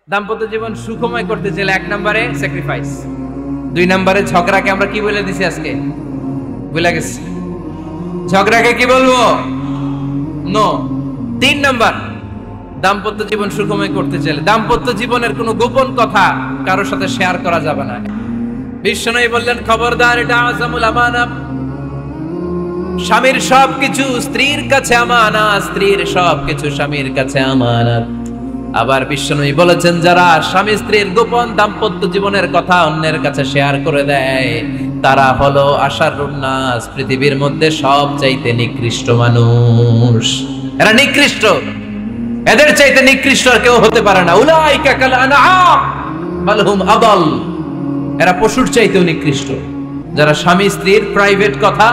দাম্পত্য জীবন সুখময় করতে চাইলে 1 নম্বরে স্যাক্রিফাইস, 2 নম্বরে ঝগড়াকে আমরা কি বলে দিছি আজকে ভুলে গেছি, ঝগড়াকে কি বলবো নো। 3 নম্বর দাম্পত্য জীবন সুখময় করতে চাইলে দাম্পত্য জীবনের কোনো গোপন কথা কারোর সাথে শেয়ার করা যাবে না। বিশ্বনবী বললেন খবরদার, এটা আযামুল আমানা, স্বামীর সবকিছু স্ত্রীর কাছে আমানত, স্ত্রীর সবকিছু স্বামীর কাছে আমানত। আবার বিশ্বনবী বলেছেন যারা স্বামী স্ত্রীর গোপন দাম্পত্য জীবনের কথা অন্যের কাছে শেয়ার করে দেয় তারা হলো আশারুন নাস, পৃথিবীর মধ্যে সবচাইতে নিকৃষ্ট মানুষ। এরা নিকৃষ্ট, এদের চাইতে নিকৃষ্ট আর কেউ হতে পারে না। উলাইকা কাল আনআম বাল হুম আদাল, এরা পশুর চাইতেও নিকৃষ্ট, যারা স্বামী স্ত্রীর প্রাইভেট কথা,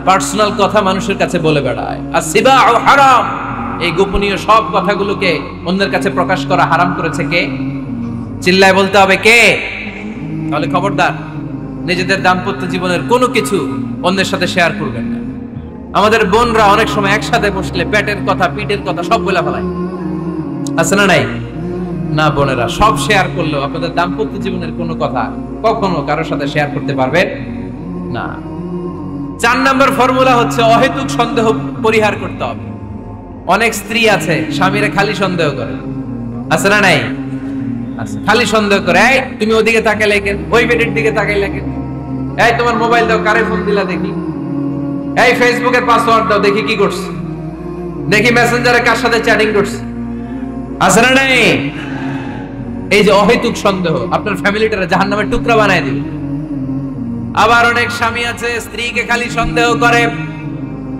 পার্সোনাল কথা মানুষের কাছে বলে বেড়ায়। আর সিবাউ হারাম, এই গোপনীয় সব কথাগুলোকে অন্যের কাছে প্রকাশ করা হারাম করেছে কে? চিল্লায় বলতে হবে কে? তাহলে খবরদার, নিজেদের দাম্পত্য জীবনের কোনো কিছু অন্যের সাথে শেয়ার করবেন না। আমাদের বোনরা অনেক সময় একসাথে বসলে পেটের কথা, পিঠের কথা সব বলে ফেলায়, আছে না নাই? না বোনেরা, সব শেয়ার করলেও আপনাদের দাম্পত্য জীবনের কোনো কথা কখনো কারোর সাথে শেয়ার করতে পারবেন না। 4 নম্বর ফর্মুলা হচ্ছে অহেতুক সন্দেহ পরিহার করতে হবে। অনেক স্ত্রী আছে স্বামীরে খালি সন্দেহ করে, আছে না নাই? খালি সন্দেহ করে, এই তুমি ওদিকে তাকাইলে কেন, ওই বেডের দিকে তাকাইলে কেন, এই তোমার মোবাইল দাও, কারে ফোন দিলা দেখি, এই ফেসবুকের পাসওয়ার্ড দাও দেখি কি করছে, দেখি মেসেঞ্জারে কার সাথে চ্যাটিং করছে, আছে না নাই? এই যে অহেতুক সন্দেহ আপনার ফ্যামিলিটারে জাহান্নামের টুকরা বানায় দিবে। আবার অনেক স্বামী আছে স্ত্রীকে খালি সন্দেহ করে,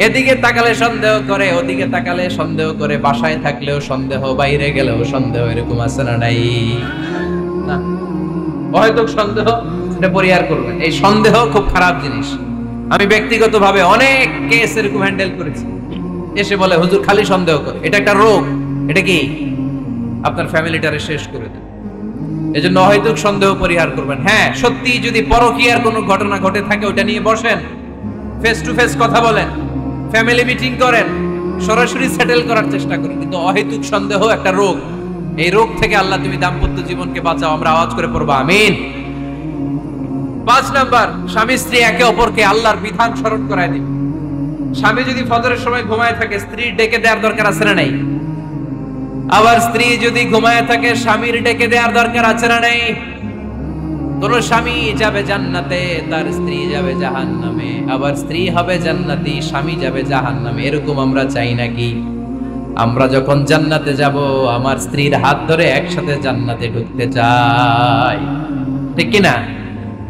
এদিকে তাকালে সন্দেহ করে, ওদিকে তাকালে সন্দেহ করে, বাসায় থাকলেও সন্দেহ, বাইরে গেলেও সন্দেহ, এরকম আছে না নাই? না, অহেতুক সন্দেহ এটা পরিহার করবেন। এই সন্দেহ খুব খারাপ জিনিস। আমি ব্যক্তিগতভাবে অনেক কেস এরকম হ্যান্ডেল করেছি। এসে বলে হুজুর খালি সন্দেহ করে, এটা একটা রোগ। এটা কি? আপনার ফ্যামিলিটারে শেষ করে দেবে। এজন্য অহেতুক সন্দেহ পরিহার করবেন। হ্যাঁ, সত্যি যদি পরকীয়ার কোনো ঘটনা ঘটে থাকে ওটা নিয়ে বসেন, ফেস টু ফেস কথা বলেন, ফ্যামিলি মিটিং করেন, সরাসরি সেটেল করার চেষ্টা করেন। কিন্তু অহেতুক সন্দেহ একটা রোগ। এই রোগ থেকে আল্লাহ তুমি দাম্পত্য জীবনকে বাঁচাও, আমরা আওয়াজ করে পড়বো আমিন। 5 নাম্বার, স্বামী স্ত্রী একে অপরকে আল্লাহর বিধান স্মরণ করায় দিবে। স্বামী যদি ফজরের সময় ঘুমায় থাকে স্ত্রী ডেকে দেওয়ার দরকার আছে না নাই? আবার স্ত্রী যদি ঘুমায় থাকে স্বামীর ডেকে দেওয়ার দরকার আছে না নাই? কোন স্বামী যাবে জান্নাতে, তার স্ত্রী যাবে জাহান্নামে, আবার স্ত্রী হবে জান্নাতি, স্বামী যাবে জাহান্নামে। এরকম আমরা চাই নাকি? আমরা যখন জান্নাতে যাব আমার স্ত্রীর হাত ধরে একসাথে জান্নাতে ঢুকতে চাই, ঠিক কি না?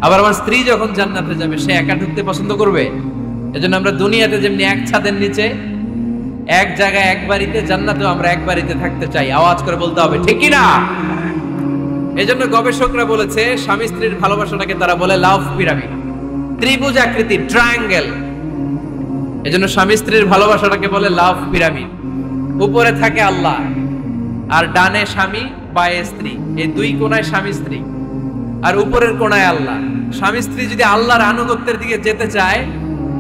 আবার আমার স্ত্রী যখন জান্নাতে যাবে সে একা ঢুকতে পছন্দ করবে? এজন্য আমরা দুনিয়াতে যেমনি এক ছাদের নিচে, এক জায়গায়, এক বাড়িতে, জান্নাতেও আমরা এক বাড়িতে থাকতে চাই। আওয়াজ করে বলতে হবে ঠিক কি না? এজন্য গবেষকরা বলেছে স্বামী স্ত্রীর ভালোবাসাটাকে তারা বলে লাভ পিরামিড, ত্রিভুজ আকৃতি, ট্রায়াঙ্গেল। এজন্য স্বামী স্ত্রীর ভালোবাসাটাকে বলে লাভ পিরামিড। উপরে থাকে আল্লাহ, আর ডানে স্বামী, বায়ে স্ত্রী, এই 2 কোণায় স্বামী স্ত্রী, আর উপরের কোণায় আল্লাহ। স্বামী স্ত্রী যদি আল্লাহর আনুগত্যের দিকে যেতে চায়,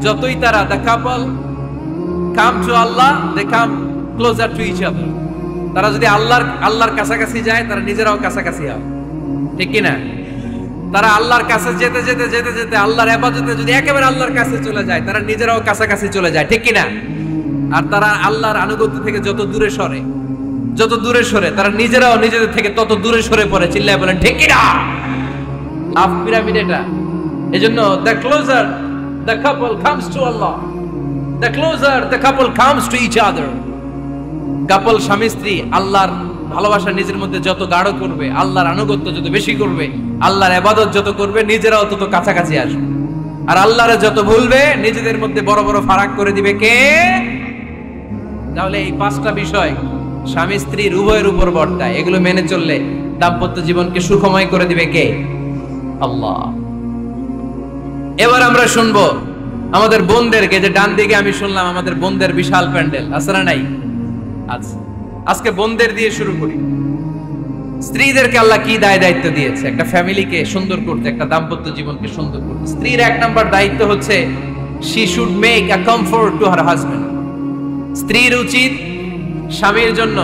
যতই তারা the couple come to Allah, they come closer to each other। তারা যদি আল্লাহর কাছাকাছি যায় তারা নিজেরাও কাছাকাছি হয়, ঠিক কি না? তারা আল্লাহর কাছে যেতে যেতে যেতে যেতে আল্লাহর ইবাদতে যদি একেবারে আল্লাহর কাছে চলে যায় তারা নিজেরাও কাছাকাছি চলে যায়, ঠিক কি না? আর তারা আল্লাহর আনুগত্য থেকে যত দূরে সরে তারা নিজেরাও নিজেদের থেকে তত দূরে সরে পড়ে। চিল্লায় বলেন ঠিক কি না? লাভ পিরামিড এটা। এজন্য the closer the couple comes to Allah, the closer the couple comes to each other। কাপল স্বামী স্ত্রী আল্লাহর ভালোবাসা নিজের মধ্যে যত গাঢ় করবে, আল্লাহর আনুগত্য যত বেশি করবে, আল্লাহর ইবাদত যত করবে, নিজেরাও তত কাছাকাছি আসবে। আর আল্লাহরে যত ভুলবে নিজেদের মধ্যে বড় বড় ফারাক করে দিবে কে? তাহলে এই 5টা বিষয় স্বামী স্ত্রীর উভয়ের উপর বর্তায়। এগুলো মেনে চললে দাম্পত্য জীবনকে সুখময় করে দিবে কে? আল্লাহ। এবার আমরা শুনবো আমাদের বোনদেরকে, যে ডান দিকে আমি শুনলাম আমাদের বোনদের বিশাল প্যান্ডেল, আছে না নাই? আচ্ছা, আজকে বোনদের দিয়ে শুরু করি। স্ত্রীদেরকে আল্লাহ কি দায়িত্ব দিয়েছে একটা ফ্যামিলিকে সুন্দর করতে, একটা দাম্পত্য জীবনকে সুন্দর করতে? স্ত্রীর 1 নাম্বার দায়িত্ব হচ্ছে she should make a comfort to her husband। স্ত্রীর উচিত স্বামীর জন্য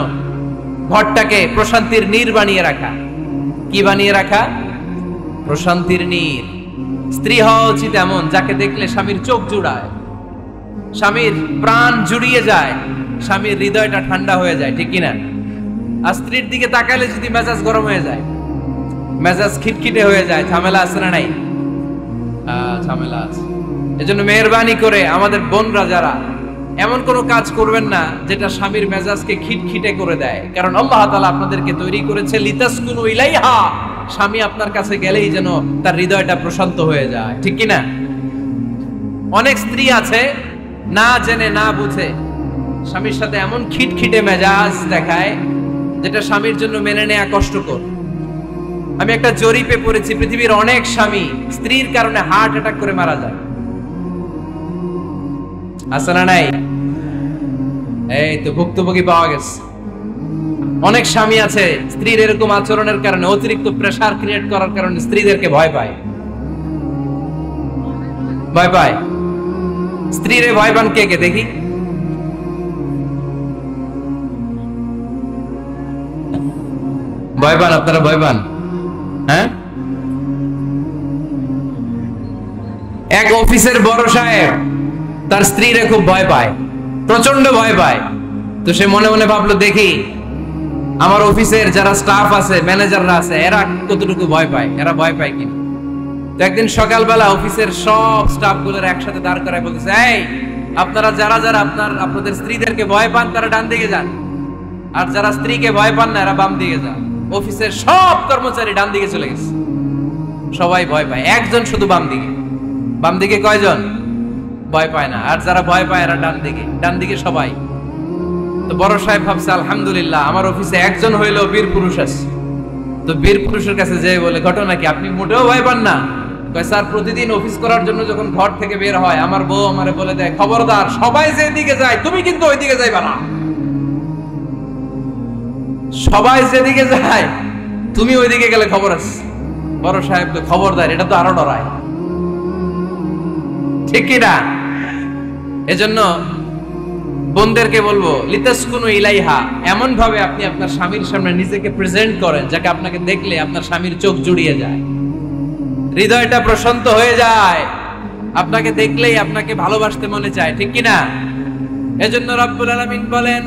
ঘরটাকে প্রশান্তির নীর বানিয়ে রাখা। কি বানিয়ে রাখা? প্রশান্তির নীর। স্ত্রী হওয়া উচিত এমন যাকে দেখলে স্বামীর চোখ জুড়ায়, স্বামীর প্রাণ জুড়িয়ে যায়, স্বামীর হৃদয়টা ঠান্ডা হয়ে যায়, ঠিক কিনা? আর স্ত্রীর দিকে তাকালে যদি মেজাজ গরম হয়ে যায়, মেজাজ খিটখিটে হয়ে যায়, ঝামেলা আছে না নাই? ঝামেলা আছে। এজন্য মেহেরবানি করে আমাদের বোনরা যারা, এমন কোনো কাজ করবেন না যেটা স্বামীর মেজাজকে খিটখিটে করে দেয়, কারণ আল্লাহ তাআলা আপনাদেরকে তৈরি করেছে লিতাসকুনু ইলাইহা, স্বামী আপনার কাছে গেলেই যেন তার হৃদয়টা প্রশান্ত হয়ে যায়, ঠিক কিনা? অনেক স্ত্রী আছে না জেনে না বুঝে স্বামীর সাথে এমন খিটখিটে মেজাজ দেখায় যেটা স্বামীর জন্য মেনে নেওয়া কষ্টকর। আমি একটা জরিপে পড়েছি, পৃথিবীর অনেক স্বামী স্ত্রীর কারণে হার্ট অ্যাটাক করে মারা যায়। আছে না নাই? এই তো ভুক্তভোগী পাওয়া গেছে। অনেক স্বামী আছে স্ত্রীর এরকম আচরণের কারণে, অতিরিক্ত প্রেসার ক্রিয়েট করার কারণে স্ত্রীদেরকে ভয় পায়। ভয় পায়। স্ত্রীরে ভয় পান কে কে দেখি? ভয় পান আপনারা? ভয় পান? হ্যাঁ, এক অফিসের বড় সাহেব তার স্ত্রীরে খুব ভয় পায়, প্রচন্ড ভয় পায়। তো সে মনে মনে ভাবলো, দেখি আমার অফিসের যারা স্টাফ আছে, ম্যানেজাররা আছে, এরা কতটুকু ভয় পায়, এরা ভয় পায় কিনা। তো একদিন সকালবেলা অফিসের সব স্টাফ গুলোর একসাথে দাঁড় করায় বলতেছে, এই আপনারা যারা যারা আপনাদের স্ত্রীদেরকে ভয় পান তারা ডান দিকে যান, আর যারা স্ত্রীকে ভয় পান না এরা বাম দিকে যান। অফিসের সব কর্মচারী ডান দিকে চলে গেছে, সবাই ভয় পায়, একজন শুধু বাম দিকে। বাম দিকে কয়জন? ভয় পায় না। আর যারা ভয় পায় এরা ডান দিকে, ডান দিকে সবাই। তো বড় সাহেব ভাবছে, আলহামদুলিল্লাহ আমার অফিসে একজন হইলেও বীর পুরুষ আছে। তো বীর পুরুষের কাছে যেয়ে বলে, ঘটনা কি, আপনি মোটেও ভয় পান না? কয়, স্যার প্রতিদিন অফিস করার জন্য যখন ঘর থেকে বের হয় আমার বউ আমারে বলে দেয়, খবরদার সবাই যেদিকে যায় তুমি কিন্তু ওইদিকে যাইবা না, সবাই যেদিকে যায় তুমি ওইদিকে গেলে খবর আছে। বড় সাহেব তো খবরদার, এটা তো আরো ডরায়, ঠিক কিনা? এজন্য বোনদেরকে বলবো, লিতাসকুনু ইলাইহা, এমন ভাবে আপনি আপনার স্বামীর সামনে নিজেকে প্রেজেন্ট করেন যাকে আপনাকে দেখলে আপনার স্বামীর চোখ জুড়িয়ে যায়, হৃদয়টা প্রশান্ত হয়ে যায়, আপনাকে দেখলেই আপনাকে ভালোবাসতে মনে চায়, ঠিক কিনা? এজন্য রব্বুল আলামিন বলেন,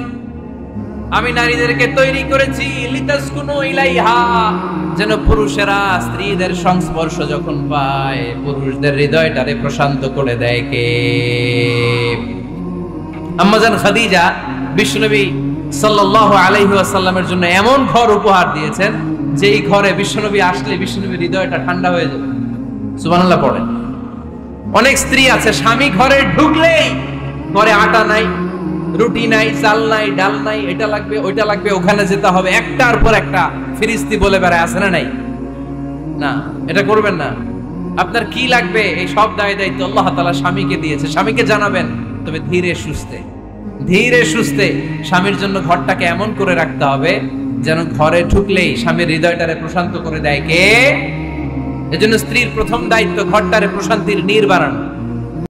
আমি নারীদেরকে তৈরি করেছি লিতাসকুনু ইলাইহা, যেন পুরুষেরা স্ত্রীদের সংস্পর্শ যখন পায় পুরুষদের হৃদয়টারে প্রশান্ত করে দেয়। কে? আম্মাজান খাদিজা বিশ্বনবী সাল্লাল্লাহু আলাইহি ওয়াসাল্লামের জন্য এমন ঘর উপহার দিয়েছেন যেই ঘরে বিশ্বনবী আসলে বিশ্বনবীর হৃদয়টা ঠান্ডা হয়ে যাবে। সুবহানাল্লাহ পড়েন। অনেক স্ত্রী আছে স্বামী ঘরে ঢুকলেই ঘরে আটা নাই, রুটি নাই, চাল নাই, ডাল নাই, এটা লাগবে ওইটা লাগবে, ওখানে যেতে হবে, একটার পর একটা ফিরিস্তি বলে বেড়ায়, আছে না নাই? না, এটা করবেন না। আপনার কি লাগবে এই সব দায় দায়িত্ব আল্লাহ তাআলা স্বামীকে দিয়েছে, স্বামীকে জানাবেন। তবে ধীরে সুস্থে, ধীরে সুস্থে স্বামীর জন্য ঘরটাকে এমন করে রাখতে হবে যেন ঘরে ঢুকলেই স্বামীর হৃদয়টারে প্রশান্ত করে দেয়। কে? এজন্য স্ত্রীর প্রথম দায়িত্ব ঘরটারে প্রশান্তির নীর বানানো।